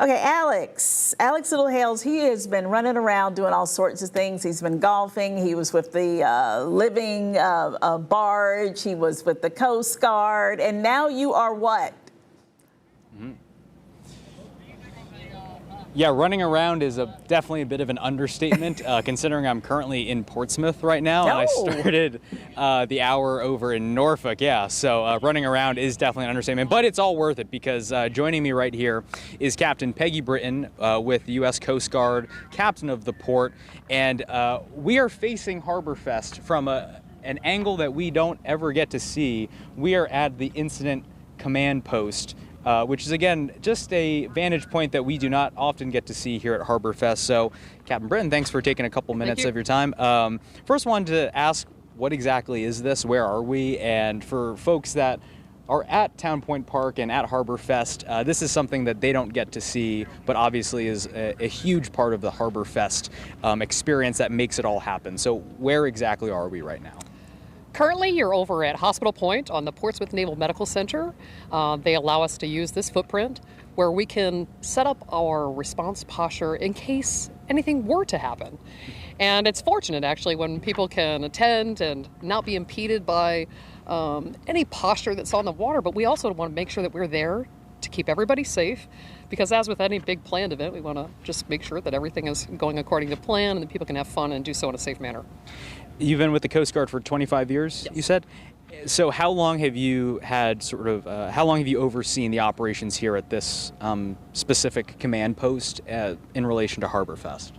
Okay, Alex Littlehales, he has been running around doing all sorts of things. He's been golfing. He was with the living barge. He was with the Coast Guard. And now you are what? Yeah, running around is definitely a bit of an understatement, considering I'm currently in Portsmouth right now, and I started the hour over in Norfolk. Yeah, so running around is definitely an understatement, but it's all worth it because joining me right here is Captain Peggy Britton with the U.S. Coast Guard, captain of the port, and we are facing Harborfest from an angle that we don't ever get to see. We are at the incident command post, which is, again, just a vantage point that we do not often get to see here at Harborfest. So, Captain Britton, thanks for taking a couple minutes of your time. First, wanted to ask, what exactly is this? Where are we? And for folks that are at Town Point Park and at Harborfest, this is something that they don't get to see, but obviously is a huge part of the Harborfest experience that makes it all happen. So, where exactly are we right now? Currently, you're over at Hospital Point on the Portsmouth Naval Medical Center. They allow us to use this footprint where we can set up our response posture in case anything were to happen. And it's fortunate, actually, when people can attend and not be impeded by any posture that's on the water. But we also want to make sure that we're there to keep everybody safe, because as with any big planned event, we want to just make sure that everything is going according to plan and that people can have fun and do so in a safe manner. You've been with the Coast Guard for 25 years, yes. You said? So how long have you had how long have you overseen the operations here at this specific command post in relation to Harborfest?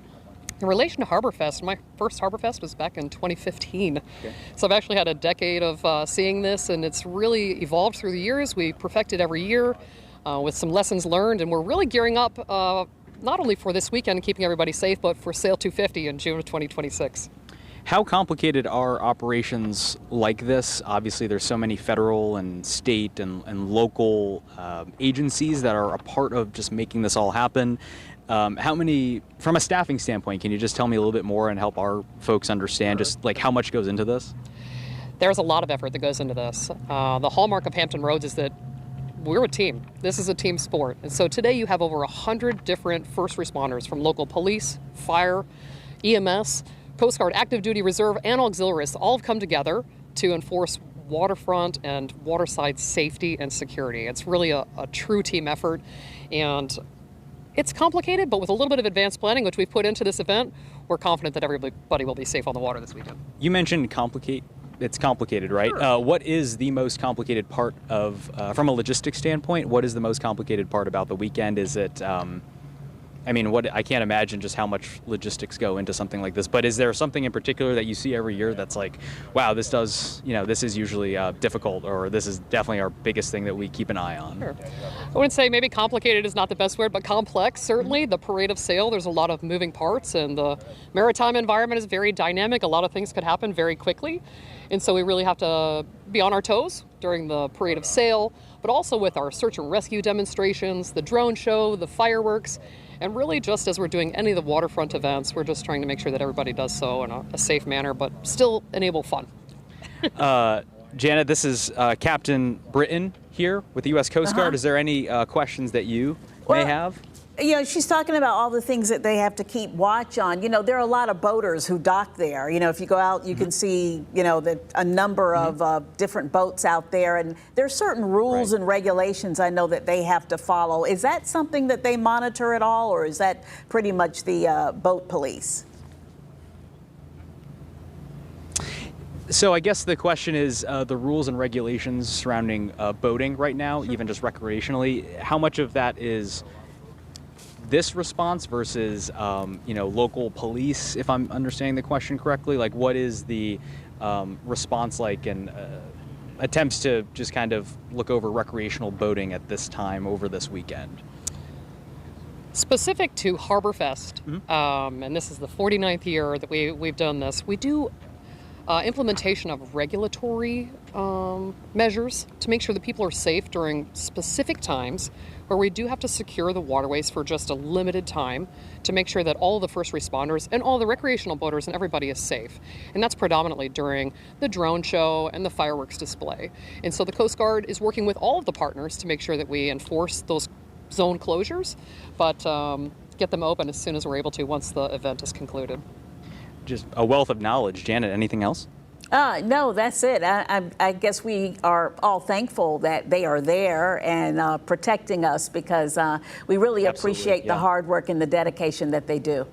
In relation to Harborfest, my first Harborfest was back in 2015. Okay. So I've actually had a decade of seeing this, and it's really evolved through the years. We perfect it every year with some lessons learned, and we're really gearing up not only for this weekend and keeping everybody safe, but for Sail 250 in June of 2026. How complicated are operations like this? Obviously, there's so many federal and state and local agencies that are a part of just making this all happen. How many, from a staffing standpoint, can you just tell me a little bit more and help our folks understand just like how much goes into this? There's a lot of effort that goes into this. The hallmark of Hampton Roads is that we're a team. This is a team sport. And so today you have over 100 different first responders from local police, fire, EMS, Coast Guard, active duty reserve, and auxiliaries all have come together to enforce waterfront and waterside safety and security. It's really a true team effort, and it's complicated, but with a little bit of advanced planning, which we've put into this event, we're confident that everybody will be safe on the water this weekend. You mentioned it's complicated, right? Sure. What is the most complicated part of, from a logistics standpoint, what is the most complicated part about the weekend? Is it, I can't imagine just how much logistics go into something like this, but is there something in particular that you see every year that's like, wow, this is usually difficult, or this is definitely our biggest thing that we keep an eye on? Sure. I wouldn't say maybe complicated is not the best word, but complex, certainly. The parade of sail, there's a lot of moving parts, and the maritime environment is very dynamic. A lot of things could happen very quickly, and so we really have to be on our toes during the parade of sail, but also with our search and rescue demonstrations, the drone show, the fireworks. And really, just as we're doing any of the waterfront events, we're just trying to make sure that everybody does so in a safe manner, but still enable fun. Janet, this is Captain Britton here with the U.S. Coast Guard. Is there any questions that you may have? You know, she's talking about all the things that they have to keep watch on. You know, there are a lot of boaters who dock there. You know, if you go out, you can see, you know, a number of different boats out there. And there are certain rules and regulations I know that they have to follow. Is that something that they monitor at all, or is that pretty much the boat police? So I guess the question is the rules and regulations surrounding boating right now, even just recreationally, how much of that is this response versus, local police, if I'm understanding the question correctly? Like, what is the response like and attempts to just kind of look over recreational boating at this time over this weekend? Specific to Harborfest, and this is the 49th year that we've done this, we do implementation of regulatory measures to make sure that people are safe during specific times where we do have to secure the waterways for just a limited time to make sure that all the first responders and all the recreational boaters and everybody is safe. And that's predominantly during the drone show and the fireworks display. And so the Coast Guard is working with all of the partners to make sure that we enforce those zone closures, but get them open as soon as we're able to once the event is concluded. Just a wealth of knowledge. Janet, anything else? No, that's it. I guess we are all thankful that they are there and protecting us because we really appreciate the hard work and the dedication that they do.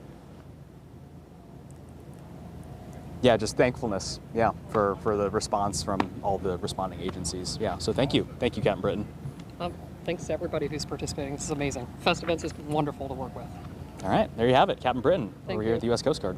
Yeah, just thankfulness, for the response from all the responding agencies. Yeah, so thank you. Thank you, Captain Britton. Thanks to everybody who's participating. This is amazing. Fest Events is wonderful to work with. All right, there you have it, Captain Britton, over here at the U.S. Coast Guard.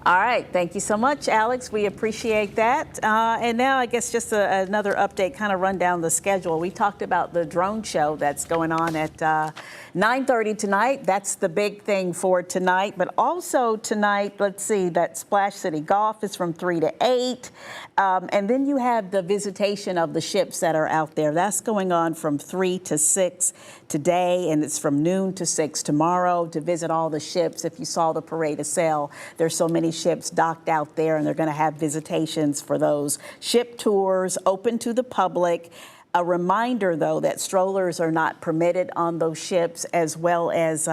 All right, thank you so much, Alex. We appreciate that. And now I guess just another update, kind of run down the schedule. We talked about the drone show that's going on at 9:30 tonight. That's the big thing for tonight. But also tonight, let's see, that Splash City Golf is from 3 to 8. And then you have the visitation of the ships that are out there. That's going on from 3 to 6 today, and it's from noon to 6 tomorrow to visit all the ships. If you saw the parade of sail, there's so many ships docked out there, and they're going to have visitations for those ship tours open to the public. A reminder, though, that strollers are not permitted on those ships, as well as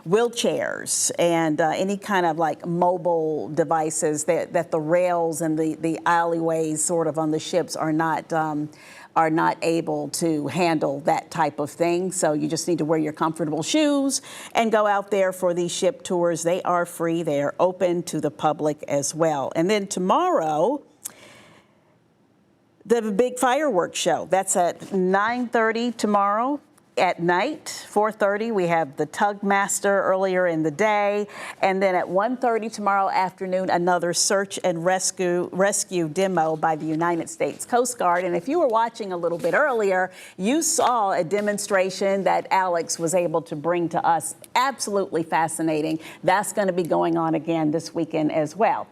wheelchairs and any kind of like mobile devices that the rails and the alleyways sort of on the ships are not able to handle that type of thing. So you just need to wear your comfortable shoes and go out there for these ship tours. They are free. They are open to the public as well. And then tomorrow, the big fireworks show. That's at 9:30 tomorrow at night. 4:30, we have the Tug Master earlier in the day. And then at 1:30 tomorrow afternoon, another search and rescue demo by the United States Coast Guard. And if you were watching a little bit earlier, you saw a demonstration that Alex was able to bring to us. Absolutely fascinating. That's going to be going on again this weekend as well.